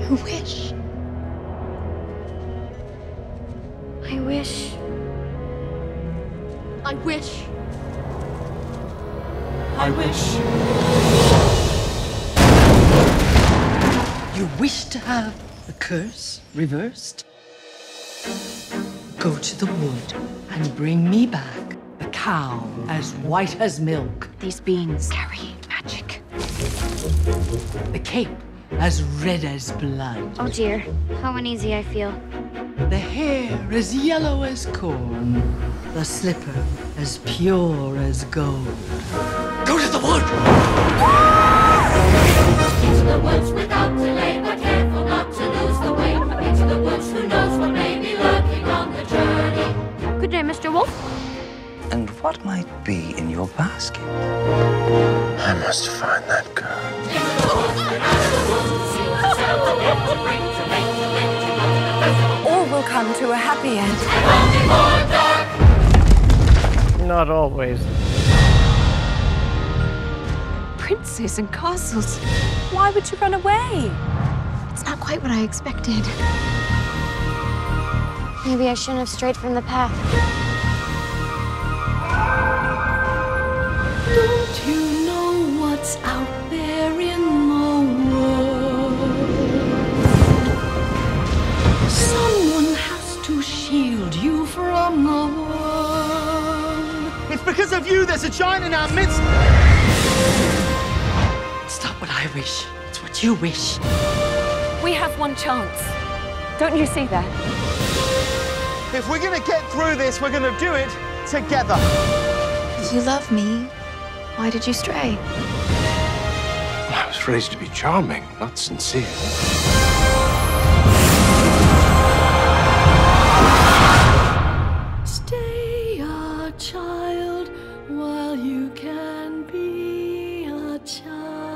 I wish. I wish. I wish. I wish. You wish to have the curse reversed? Go to the wood and bring me back a cow as white as milk. These beans carry magic. The cape as red as blood. Oh dear, how uneasy I feel. The hair as yellow as corn. The slipper as pure as gold. Go to the wood! Into the woods without delay, but careful not to lose the way. Into the woods, who knows what may be lurking on the journey. Good day, Mr. Wolf. And what might be in your basket? I must find that girl. Into the woods, out of the woods, to see what's out there to bring, to make, to live, to love, to best. All will come to a happy end. And only more dark. Not always. Princes and castles. Why would you run away? It's not quite what I expected. Maybe I shouldn't have strayed from the path. Don't you know what's out there in the world? Someone has to shield you from the world. It's because of you there's a giant in our midst. It's not what I wish. It's what you wish. We have one chance. Don't you see that? If we're gonna get through this, we're gonna do it together. If you love me, why did you stray? I was raised to be charming, not sincere. Stay a child while you can be a child.